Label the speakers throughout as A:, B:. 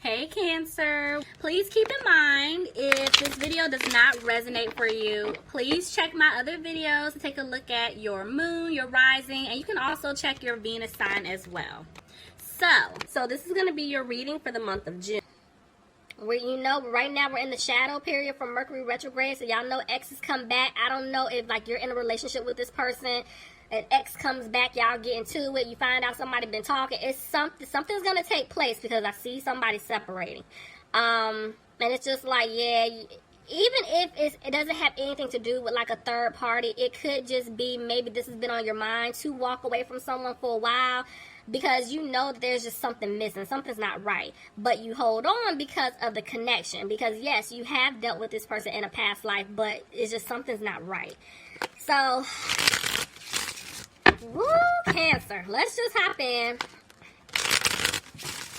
A: Hey Cancer, please keep in mind if this video does not resonate for you, please check my other videos to take a look at your moon, your rising, and you can also check your Venus sign as well. So this is going to be your reading for the month of June. Where right now we're in the shadow period from Mercury retrograde, so y'all know exes come back. I don't know if like you're in a relationship with this person, an ex comes back, y'all get into it, you find out somebody been talking. It's something's gonna take place because I see somebody separating. And it's just like, yeah, even if it doesn't have anything to do with like a third party, it could just be maybe this has been on your mind to walk away from someone for a while because you know that there's just something missing, something's not right, but you hold on because of the connection, because yes, you have dealt with this person in a past life, but it's just something's not right. So woo, Cancer, let's just hop in.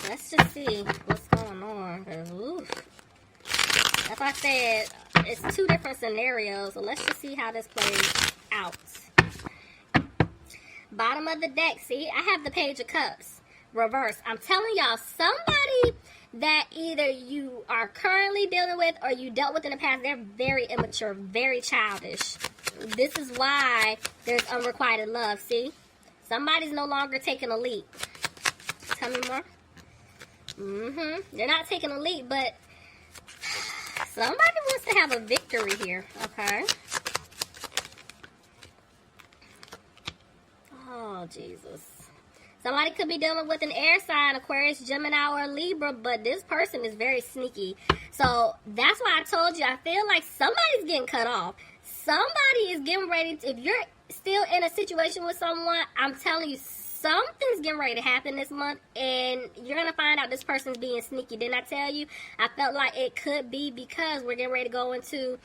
A: Let's just see what's going on. As I said, it's two different scenarios, so let's just see how this plays out. Bottom of the deck, see, I have the Page of Cups reverse. I'm telling y'all, somebody that either you are currently dealing with or you dealt with in the past, they're very immature, very childish. This is why there's unrequited love, see? Somebody's no longer taking a leap. Tell me more. They're not taking a leap, but somebody wants to have a victory here, okay? Oh, Jesus. Somebody could be dealing with an air sign, Aquarius, Gemini, or Libra, but this person is very sneaky. So that's why I told you, I feel like somebody's getting cut off. Somebody is getting ready to, if you're still in a situation with someone, I'm telling you, something's getting ready to happen this month, and you're going to find out this person's being sneaky. Didn't I tell you? I felt like it could be because we're getting ready to go into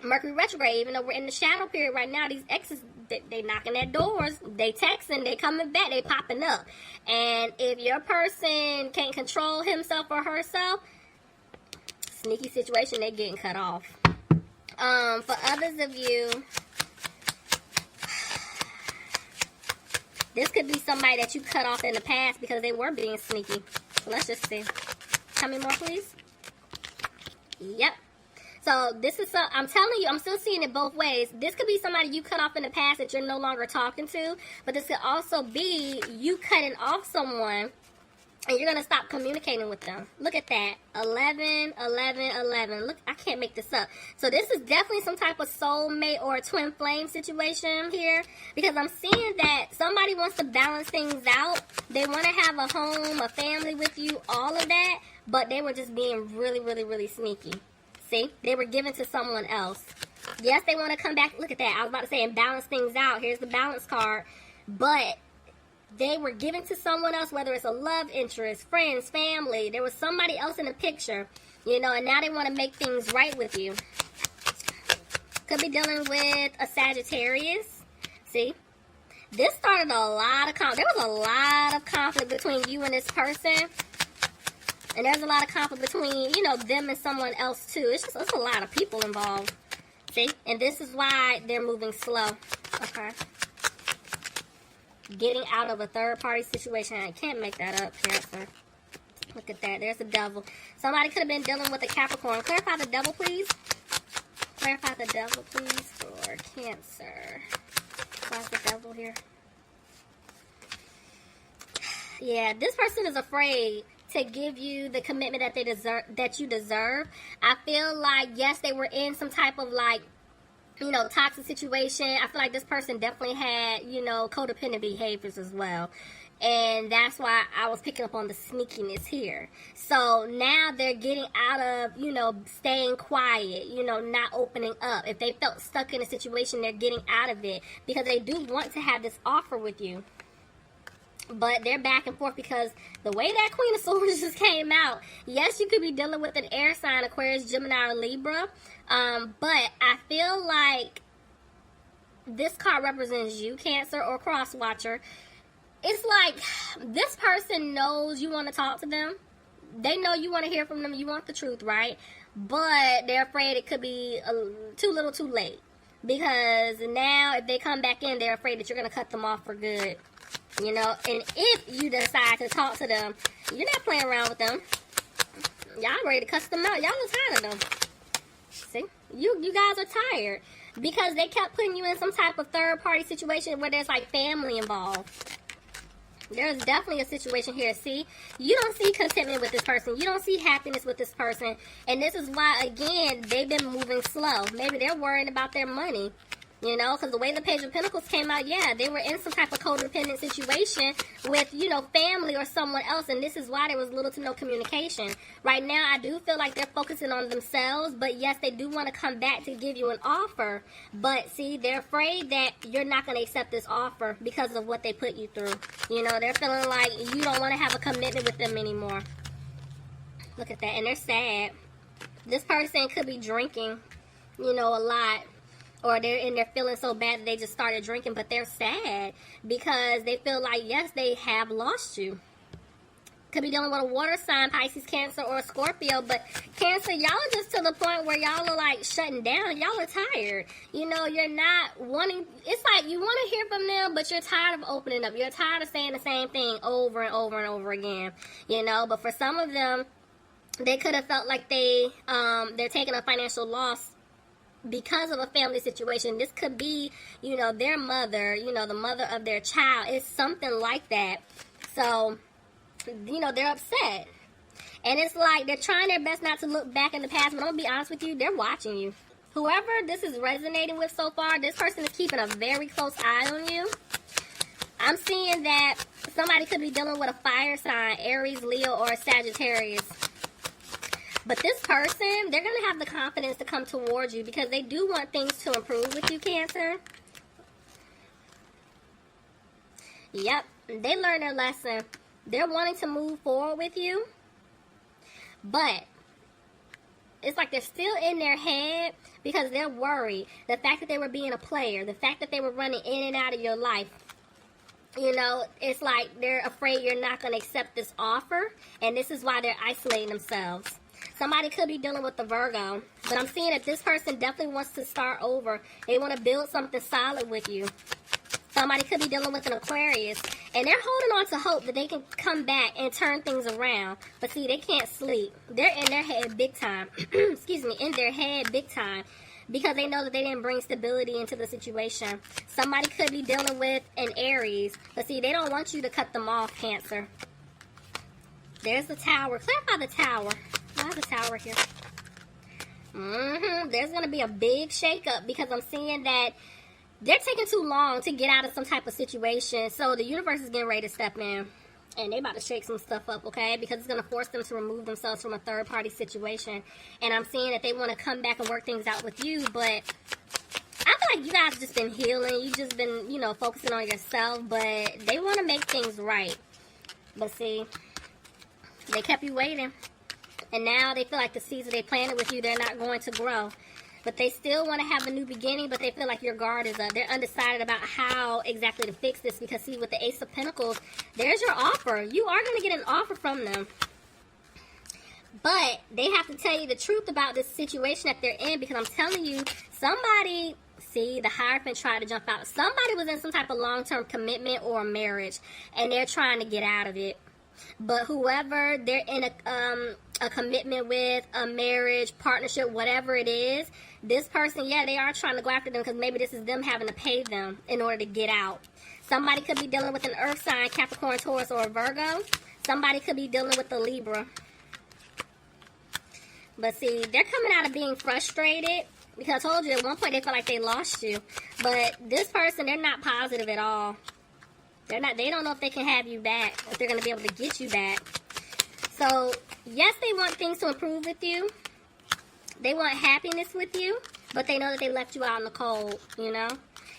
A: Mercury retrograde. Even though we're in the shadow period right now, these exes, they knocking at doors, they texting, they coming back, they popping up. And if your person can't control himself or herself, sneaky situation, they're getting cut off. For others of you, this could be somebody that you cut off in the past because they were being sneaky. So let's just see. Tell me more, please. Yep. So this is, I'm telling you, I'm still seeing it both ways. This could be somebody you cut off in the past that you're no longer talking to, but this could also be you cutting off someone and you're going to stop communicating with them. Look at that. 11, 11, 11. Look, I can't make this up. So this is definitely some type of soulmate or a twin flame situation here, because I'm seeing that somebody wants to balance things out. They want to have a home, a family with you, all of that, but they were just being really, really, really sneaky. See, they were given to someone else. Yes, they want to come back. Look at that. I was about to say, and balance things out. Here's the balance card. But they were given to someone else, whether it's a love interest, friends, family. There was somebody else in the picture, you know, and now they want to make things right with you. Could be dealing with a Sagittarius. See? This started a lot of conflict. There was a lot of conflict between you and this person. And there's a lot of conflict between, you know, them and someone else, too. It's a lot of people involved. See? And this is why they're moving slow. Okay? Getting out of a third-party situation. I can't make that up, Cancer. Look at that. There's the devil. Somebody could have been dealing with a Capricorn. Clarify the devil, please. Clarify the devil, please, for Cancer. Why's the devil here? Yeah, this person is afraid to give you the commitment that they deserve, that you deserve. I feel like, yes, they were in some type of like, you know, toxic situation. I feel like this person definitely had, you know, codependent behaviors as well. And that's why I was picking up on the sneakiness here. So now they're getting out of, you know, staying quiet, you know, not opening up. If they felt stuck in a situation, they're getting out of it because they do want to have this offer with you. But they're back and forth because the way that Queen of Swords just came out, yes, you could be dealing with an air sign, Aquarius, Gemini, or Libra. But I feel like this card represents you, Cancer, or Cross Watcher. It's like this person knows you want to talk to them. They know you want to hear from them. You want the truth, right? But they're afraid it could be too little too late. Because now if they come back in, they're afraid that you're going to cut them off for good. You know, and if you decide to talk to them, you're not playing around with them. Y'all ready to cuss them out. Y'all are tired of them. See? You guys are tired. Because they kept putting you in some type of third-party situation where there's, like, family involved. There's definitely a situation here. See, you don't see contentment with this person. You don't see happiness with this person. And this is why, again, they've been moving slow. Maybe they're worrying about their money. You know, because the way the Page of Pentacles came out, yeah, they were in some type of codependent situation with, you know, family or someone else. And this is why there was little to no communication. Right now, I do feel like they're focusing on themselves. But yes, they do want to come back to give you an offer. But see, they're afraid that you're not going to accept this offer because of what they put you through. You know, they're feeling like you don't want to have a commitment with them anymore. Look at that. And they're sad. This person could be drinking, you know, a lot. Or they're in there feeling so bad that they just started drinking, but they're sad because they feel like, yes, they have lost you. Could be dealing with a water sign, Pisces, Cancer, or Scorpio, but Cancer, y'all are just to the point where y'all are like shutting down. Y'all are tired. You know, you're not wanting, it's like you want to hear from them, but you're tired of opening up. You're tired of saying the same thing over and over and over again, you know, but for some of them, they could have felt like they're taking a financial loss because of a family situation. This could be, you know, their mother, you know, the mother of their child. It's something like that. So, you know, they're upset. And it's like they're trying their best not to look back in the past, but I'm going to be honest with you, they're watching you. Whoever this is resonating with so far, this person is keeping a very close eye on you. I'm seeing that somebody could be dealing with a fire sign, Aries, Leo, or Sagittarius. But this person, they're going to have the confidence to come towards you because they do want things to improve with you, Cancer. Yep, they learned their lesson. They're wanting to move forward with you. But it's like they're still in their head because they're worried. The fact that they were being a player, the fact that they were running in and out of your life. You know, it's like they're afraid you're not going to accept this offer. And this is why they're isolating themselves. Somebody could be dealing with the Virgo, but I'm seeing that this person definitely wants to start over. They want to build something solid with you. Somebody could be dealing with an Aquarius, and they're holding on to hope that they can come back and turn things around. But see, they can't sleep. They're in their head big time. Excuse me, in their head big time. Because they know that they didn't bring stability into the situation. Somebody could be dealing with an Aries, but see, they don't want you to cut them off, Cancer. There's the Tower. Clarify the Tower. I have a Tower here. There's going to be a big shakeup because I'm seeing that they're taking too long to get out of some type of situation. So the universe is getting ready to step in. And they about to shake some stuff up, okay? Because it's going to force them to remove themselves from a third-party situation. And I'm seeing that they want to come back and work things out with you. But I feel like you guys have just been healing. You've just been, you know, focusing on yourself. But they want to make things right. But see, they kept you waiting. And now they feel like the seeds that they planted with you, they're not going to grow. But they still want to have a new beginning, but they feel like your guard is up. They're undecided about how exactly to fix this. Because, see, with the Ace of Pentacles, there's your offer. You are going to get an offer from them. But they have to tell you the truth about this situation that they're in. Because I'm telling you, somebody, see, the Hierophant tried to jump out. Somebody was in some type of long-term commitment or a marriage. And they're trying to get out of it. But whoever they're in a commitment with, a marriage, partnership, whatever it is, this person, yeah, they are trying to go after them because maybe this is them having to pay them in order to get out. Somebody could be dealing with an earth sign, Capricorn, Taurus, or a Virgo. Somebody could be dealing with a Libra. But see, they're coming out of being frustrated because I told you at one point they felt like they lost you. But this person, they're not positive at all. They don't know if they can have you back, if they're going to be able to get you back. So, yes, they want things to improve with you. They want happiness with you, but they know that they left you out in the cold, you know?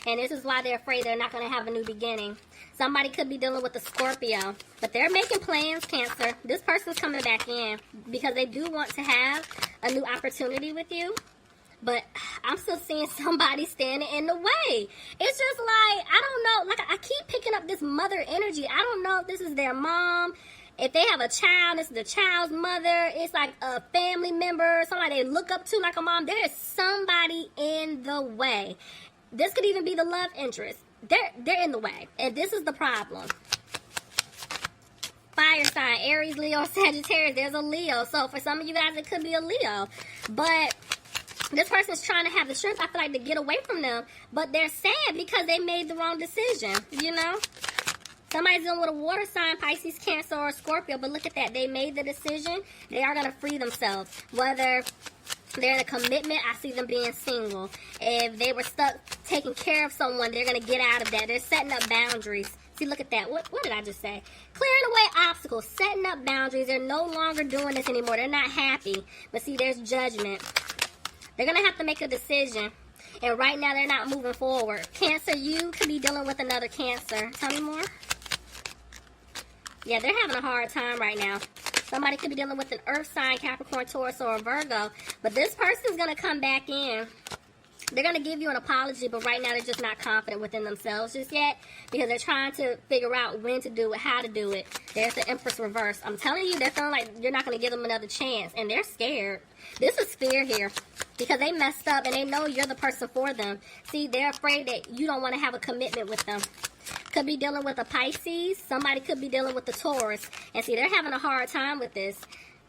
A: And this is why they're afraid they're not going to have a new beginning. Somebody could be dealing with a Scorpio, but they're making plans, Cancer. This person's coming back in because they do want to have a new opportunity with you. But I'm still seeing somebody standing in the way. It's just like, I don't know. Like, I keep picking up this mother energy. I don't know if this is their mom. If they have a child, this is the child's mother. It's like a family member, somebody they look up to like a mom. There is somebody in the way. This could even be the love interest. They're in the way. And this is the problem. fire sign, Aries, Leo, Sagittarius. There's a Leo. So for some of you guys, it could be a Leo. But this person's trying to have the strength, I feel like, to get away from them. But they're sad because they made the wrong decision, you know? Somebody's dealing with a water sign, Pisces, Cancer, or Scorpio. But look at that. They made the decision. They are going to free themselves. Whether they're in a commitment, I see them being single. If they were stuck taking care of someone, they're going to get out of that. They're setting up boundaries. See, look at that. What did I just say? Clearing away obstacles, setting up boundaries. They're no longer doing this anymore. They're not happy. But see, there's judgment. They're going to have to make a decision. And right now, they're not moving forward. Cancer, you could be dealing with another Cancer. Tell me more. Yeah, they're having a hard time right now. Somebody could be dealing with an earth sign, Capricorn, Taurus, or a Virgo. But this person's going to come back in. They're going to give you an apology, but right now they're just not confident within themselves just yet because they're trying to figure out when to do it, how to do it. There's the Empress reverse. I'm telling you, they're feeling like you're not going to give them another chance, and they're scared. This is fear here because they messed up, and they know you're the person for them. See, they're afraid that you don't want to have a commitment with them. Could be dealing with a Pisces. Somebody could be dealing with the Taurus. And see, they're having a hard time with this.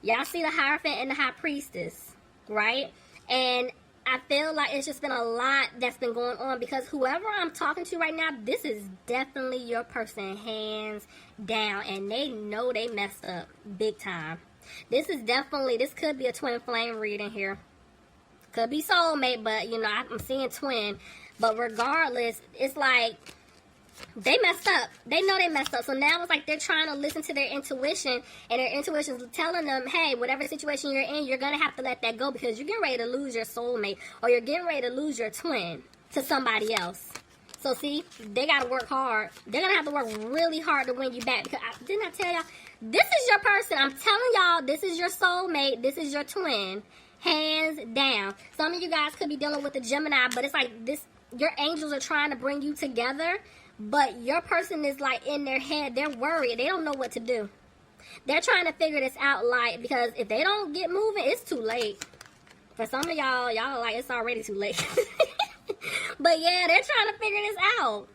A: Y'all see the Hierophant and the High Priestess, right? And I feel like it's just been a lot that's been going on because whoever I'm talking to right now, this is definitely your person, hands down. And they know they messed up big time. This could be a twin flame reading here. Could be soulmate, but, you know, I'm seeing twin. But regardless, it's like they messed up. They know they messed up. So now it's like they're trying to listen to their intuition, and their intuition's telling them, hey, whatever situation you're in, you're going to have to let that go because you're getting ready to lose your soulmate or you're getting ready to lose your twin to somebody else. So see, they got to work hard. They're going to have to work really hard to win you back because didn't I tell y'all, this is your person. I'm telling y'all, this is your soulmate. This is your twin. Hands down. Some of you guys could be dealing with a Gemini, but it's like this, your angels are trying to bring you together. But your person is like in their head. They're worried. They don't know what to do. They're trying to figure this out, like, because if they don't get moving, it's too late. For some of y'all are like, it's already too late. But yeah, they're trying to figure this out.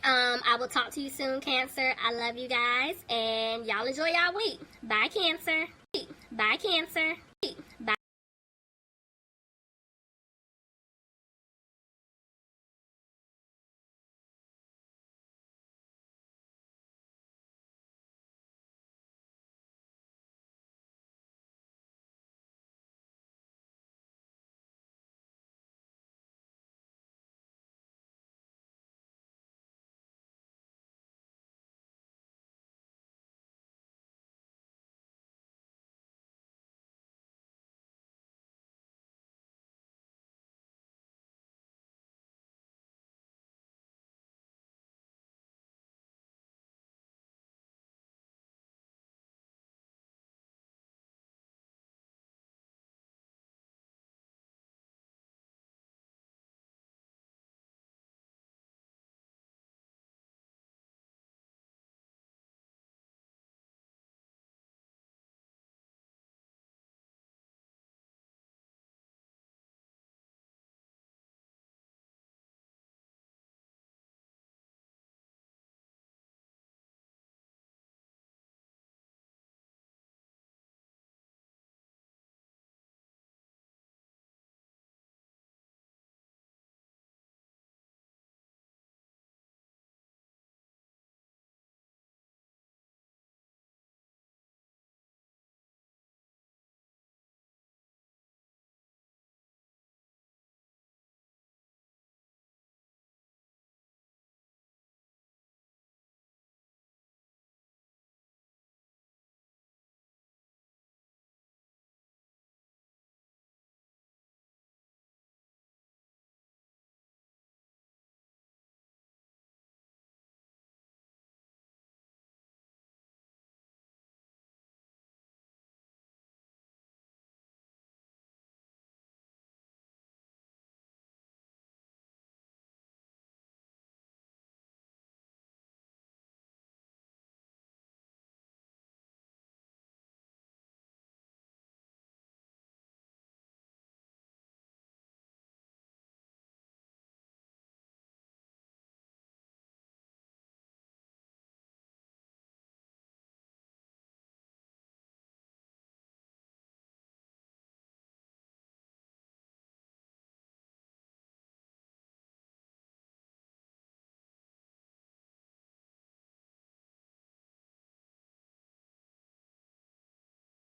A: I will talk to you soon, Cancer. I love you guys. And y'all enjoy y'all week. Bye, Cancer. Bye, Cancer.